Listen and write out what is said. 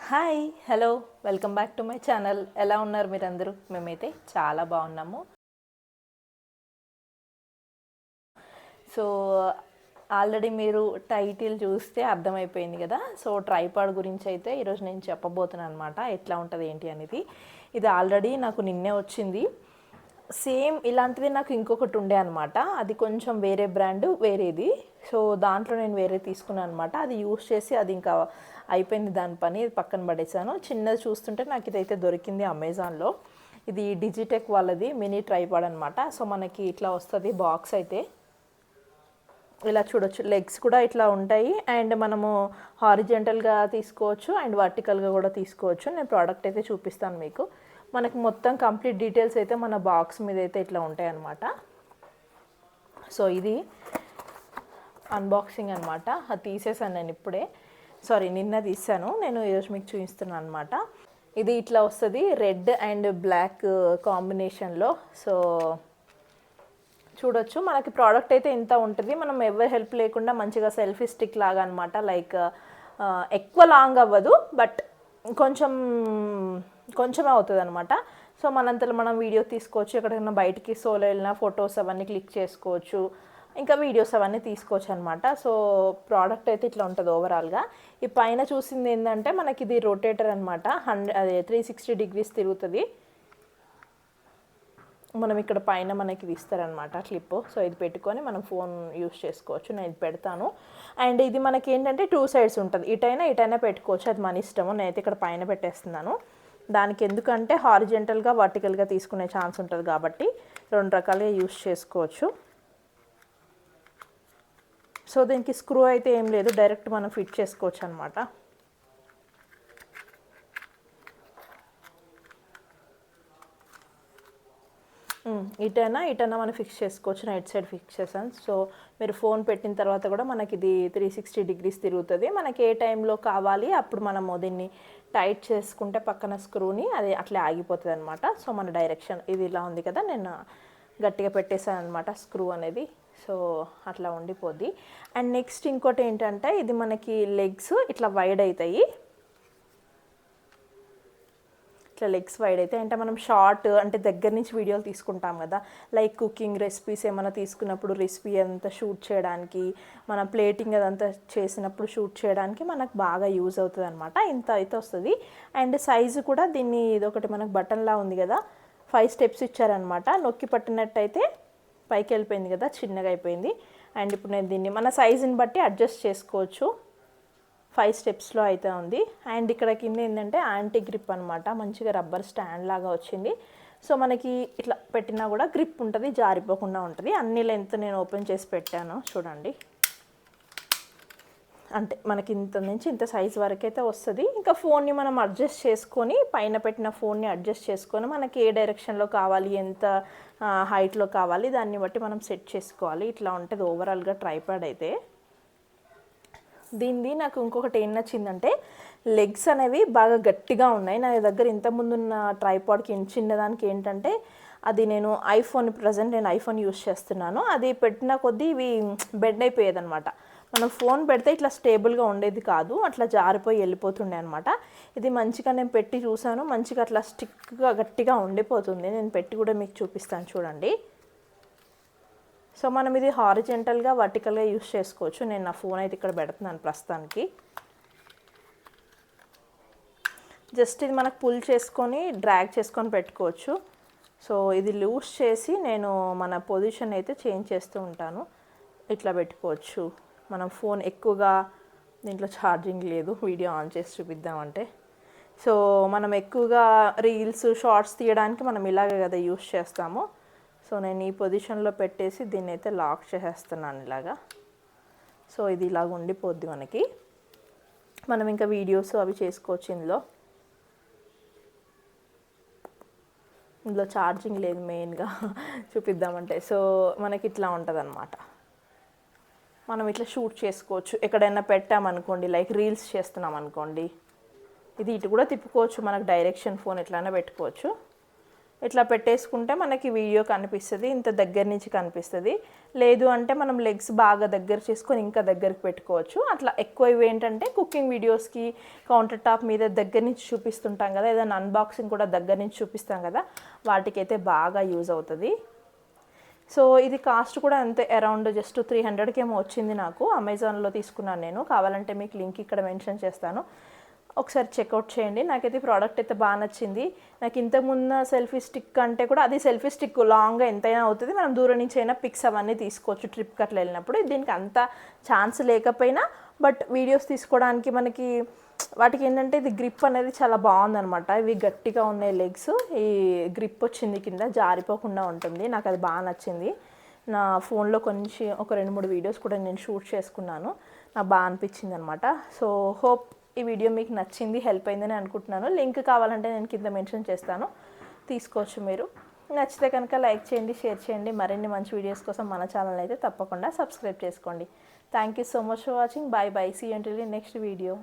Hi hello welcome back to my channel. ఎలా ఉన్నారు మీరందరూ? మేమైతే చాలా బాగున్నాము. సో ఆల్రెడీ మీరు టైటిల్ చూస్తే అర్థమైపోయింది కదా. సో ట్రైపాడ్ గురించి అయితే ఈరోజు నేను చెప్పబోతున్నాను అనమాట, ఎట్లా ఉంటుంది ఏంటి అనేది. ఇది ఆల్రెడీ నాకు నిన్నే వచ్చింది. సేమ్ ఇలాంటిది నాకు ఇంకొకటి ఉండే అనమాట, అది కొంచెం వేరే బ్రాండ్ వేరేది. సో దాంట్లో నేను వేరే తీసుకున్నాను అనమాట. అది యూస్ చేసి అది ఇంకా అయిపోయింది దాని పని, ఇది పక్కన పడేసాను. చిన్నది చూస్తుంటే నాకు ఇదైతే దొరికింది అమెజాన్లో. ఇది డిజిటెక్ వాళ్ళది మినీ ట్రైపాడ్ అనమాట. సో మనకి ఇట్లా వస్తుంది బాక్స్ అయితే. ఇలా చూడొచ్చు, లెగ్స్ కూడా ఇట్లా ఉంటాయి. అండ్ మనము హారిజెంటల్గా తీసుకోవచ్చు అండ్ వర్టికల్గా కూడా తీసుకోవచ్చు. నేను ప్రోడక్ట్ అయితే చూపిస్తాను మీకు. మనకి మొత్తం కంప్లీట్ డీటెయిల్స్ అయితే మన బాక్స్ మీద అయితే ఇట్లా ఉంటాయి అన్నమాట. సో ఇది అన్బాక్సింగ్ అనమాట. అది తీసేసాను నేను ఇప్పుడే, సారీ నిన్న తీసాను. నేను ఈరోజు మీకు చూపిస్తున్నాను అనమాట. ఇది ఇట్లా వస్తుంది రెడ్ అండ్ బ్లాక్ కాంబినేషన్లో. సో చూడొచ్చు, మనకి ప్రోడక్ట్ అయితే ఇంత ఉంటుంది. మనం ఎవరి హెల్ప్ లేకుండా మంచిగా సెల్ఫీ స్టిక్ లాగా అనమాట. లైక్ ఎక్కువ లాంగ్ అవ్వదు, బట్ కొంచెమే అవుతుంది అనమాట. సో మనంతలో మనం వీడియో తీసుకోవచ్చు, ఎక్కడికైనా బయటికి సోలో వెళ్ళినా ఫొటోస్ అవన్నీ క్లిక్ చేసుకోవచ్చు, ఇంకా వీడియోస్ అవన్నీ తీసుకోవచ్చు అనమాట. సో ప్రోడక్ట్ అయితే ఇట్లా ఉంటుంది ఓవరాల్గా. ఈ పైన చూసింది ఏంటంటే మనకి ఇది రొటేటర్ అనమాట. అదే 360 డిగ్రీస్ తిరుగుతుంది. మనం ఇక్కడ పైన మనకి ఇది ఇస్తారనమాట క్లిప్. సో ఇది పెట్టుకొని మనం ఫోన్ యూస్ చేసుకోవచ్చు. నేను ఇది పెడతాను. అండ్ ఇది మనకి ఏంటంటే 2 సైడ్స్ ఉంటుంది, ఇటైనా పెట్టుకోవచ్చు, అది మన ఇష్టము. నేనైతే ఇక్కడ పైన పెట్టేస్తున్నాను. దానికి ఎందుకంటే హారిజెంటల్గా వర్టికల్గా తీసుకునే ఛాన్స్ ఉంటుంది కాబట్టి 2 రకాలుగా యూస్ చేసుకోవచ్చు. సో దీనికి స్క్రూ అయితే ఏం లేదు, డైరెక్ట్ మనం ఫిట్ చేసుకోవచ్చు అనమాట. ఇటైనా మనం ఫిక్స్ చేసుకోవచ్చు. రైట్ సైడ్ ఫిక్స్ చేసాను. సో మీరు ఫోన్ పెట్టిన తర్వాత కూడా మనకి ఇది 360 డిగ్రీస్ తిరుగుతుంది. మనకి ఏ టైంలో కావాలి అప్పుడు మనము దీన్ని టైట్ చేసుకుంటే పక్కన స్క్రూని అది అట్లా ఆగిపోతుంది అనమాట. సో మన డైరెక్షన్ ఇది ఇలా ఉంది కదా, నేను గట్టిగా పెట్టేశాను అనమాట స్క్రూ అనేది. సో అట్లా ఉండిపోద్ది. అండ్ నెక్స్ట్ ఇంకోటి ఏంటంటే ఇది మనకి లెగ్స్ ఇట్లా వైడ్ అవుతాయి. ఇట్లా లెగ్స్ వైడ్ అయితే అంటే మనం షార్ట్ అంటే దగ్గర నుంచి వీడియోలు తీసుకుంటాం కదా, లైక్ కుకింగ్ రెసిపీస్ ఏమైనా తీసుకున్నప్పుడు రెసిపీ అంతా షూట్ చేయడానికి, మన ప్లేటింగ్ అదంతా చేసినప్పుడు షూట్ చేయడానికి మనకు బాగా యూజ్ అవుతుంది అనమాట. ఇంత అయితే వస్తుంది. అండ్ సైజు కూడా దీన్ని ఇదొకటి మనకు బటన్లా ఉంది కదా, 5 స్టెప్స్ ఇచ్చారనమాట. నొక్కి పట్టినట్టయితే పైకి వెళ్ళిపోయింది కదా, చిన్నగా అయిపోయింది. అండ్ ఇప్పుడు నేను దీన్ని మన సైజుని బట్టి అడ్జస్ట్ చేసుకోవచ్చు. 5 స్టెప్స్లో అయితే ఉంది. అండ్ ఇక్కడ కింద ఏంటంటే యాంటీ గ్రిప్ అనమాట, మంచిగా రబ్బర్ స్టాండ్ లాగా వచ్చింది. సో మనకి ఇట్లా పెట్టినా కూడా గ్రిప్ ఉంటుంది, జారిపోకుండా ఉంటుంది. అన్ని లెంత్ నేను ఓపెన్ చేసి పెట్టాను చూడండి. అంటే మనకి ఇంత నుంచి ఇంత సైజ్ వరకు అయితే వస్తుంది. ఇంకా ఫోన్ని మనం అడ్జస్ట్ చేసుకొని, పైన పెట్టిన ఫోన్ని అడ్జస్ట్ చేసుకొని మనకి ఏ డైరెక్షన్లో కావాలి, ఎంత హైట్లో కావాలి దాన్ని బట్టి మనం సెట్ చేసుకోవాలి. ఇట్లా ఉంటుంది ఓవరాల్గా ట్రైపాడ్ అయితే. దీనిది నాకు ఇంకొకటి ఏం నచ్చిందంటే లెగ్స్ అనేవి బాగా గట్టిగా ఉన్నాయి. నా దగ్గర ఇంతకుముందు ఉన్న ట్రైపాడ్కి చిన్నదానికి ఏంటంటే అది నేను ప్రజెంట్ నేను ఐఫోన్ యూస్ చేస్తున్నాను. అది పెట్టిన కొద్దీ ఇవి బెండ్ అయిపోయేది అనమాట. మనం ఫోన్ పెడితే ఇట్లా స్టేబుల్గా ఉండేది కాదు, అట్లా జారిపోయి వెళ్ళిపోతుండే అనమాట. ఇది మంచిగా నేను పెట్టి చూసాను, మంచిగా అట్లా స్టిక్గా గట్టిగా ఉండిపోతుంది. నేను పెట్టి కూడా మీకు చూపిస్తాను చూడండి. సో మనం ఇది హారిజెంటల్గా వర్టికల్గా యూస్ చేసుకోవచ్చు. నేను నా ఫోన్ అయితే ఇక్కడ పెడుతున్నాను ప్రస్తుతానికి. జస్ట్ ఇది మనకు పుల్ చేసుకొని డ్రాగ్ చేసుకొని పెట్టుకోవచ్చు. సో ఇది లూజ్ చేసి నేను మన పొజిషన్ అయితే చేంజ్ చేస్తూ ఉంటాను. ఇట్లా పెట్టుకోవచ్చు. మనం ఫోన్ ఎక్కువగా దీంట్లో ఛార్జింగ్ లేదు, వీడియో ఆన్ చేసి చూపిద్దామంటే. సో మనం ఎక్కువగా రీల్స్ షార్ట్స్ తీయడానికి మనం ఇలాగే కదా యూస్ చేస్తాము. సో నేను ఈ పొజిషన్లో పెట్టేసి దీన్ని అయితే లాక్ చేసేస్తున్నాను ఇలాగా. సో ఇది ఇలాగ ఉండిపోద్ది మనకి. మనం ఇంకా వీడియోస్ అవి చేసుకోవచ్చు. ఇందులో ఛార్జింగ్ లేదు మెయిన్గా చూపిద్దామంటే. సో మనకి ఇట్లా ఉంటుంది అన్నమాట. మనం ఇట్లా షూట్ చేసుకోవచ్చు. ఎక్కడైనా పెట్టామనుకోండి, లైక్ రీల్స్ చేస్తున్నాం అనుకోండి, ఇది ఇటు కూడా తిప్పుకోవచ్చు. మనకు డైరెక్షన్ ఫోన్ ఎట్లైనా పెట్టుకోవచ్చు. ఇట్లా పెట్టేసుకుంటే మనకి వీడియో కనిపిస్తుంది, ఇంత దగ్గర నుంచి కనిపిస్తుంది. లేదు అంటే మనం లెగ్స్ బాగా దగ్గర చేసుకొని ఇంకా దగ్గరికి పెట్టుకోవచ్చు. అట్లా ఎక్కువ ఇవి ఏంటంటే కుకింగ్ వీడియోస్కి కౌంటర్ టాప్ మీద దగ్గర నుంచి చూపిస్తుంటాం కదా, ఏదైనా అన్బాక్సింగ్ కూడా దగ్గర నుంచి చూపిస్తాం కదా, వాటికైతే బాగా యూజ్ అవుతుంది. సో ఇది కాస్ట్ కూడా అంతే, అరౌండ్ జస్ట్ 300కి ఏమో వచ్చింది నాకు. అమెజాన్లో తీసుకున్నాను నేను. కావాలంటే మీకు లింక్ ఇక్కడ మెన్షన్ చేస్తాను, ఒకసారి చెక్అవుట్ చేయండి. నాకైతే ప్రోడక్ట్ అయితే బాగా నచ్చింది. నాకు ఇంతకుముందు సెల్ఫీ స్టిక్ అంటే కూడా, అది సెల్ఫీ స్టిక్ లాంగ్గా ఎంతైనా అవుతుంది, మనం దూరం నుంచి అయినా పిక్స్ అవన్నీ తీసుకోవచ్చు ట్రిప్కి అట్లా వెళ్ళినప్పుడు. దీనికి అంత ఛాన్స్ లేకపోయినా బట్ వీడియోస్ తీసుకోవడానికి మనకి వాటికి ఏంటంటే ఇది గ్రిప్ అనేది చాలా బాగుందనమాట. ఇవి గట్టిగా ఉన్నాయి లెగ్స్, ఈ గ్రిప్ వచ్చింది కింద జారిపోకుండా ఉంటుంది. నాకు అది బాగా నచ్చింది. నా ఫోన్లో కొంచెం ఒక 2-3 వీడియోస్ కూడా నేను షూట్ చేసుకున్నాను, నాకు బాగా అనిపించింది అనమాట. సో హోప్ ఈ వీడియో మీకు నచ్చింది, హెల్ప్ అయిందని అనుకుంటున్నాను. లింక్ కావాలంటే నేను కింద మెన్షన్ చేస్తాను, తీసుకోవచ్చు మీరు. నచ్చితే కనుక లైక్ చేయండి, షేర్ చేయండి. మరిన్ని మంచి వీడియోస్ కోసం మన ఛానల్ అయితే తప్పకుండా సబ్స్క్రైబ్ చేసుకోండి. Thank you so much for watching. Bye bye. See you until next video.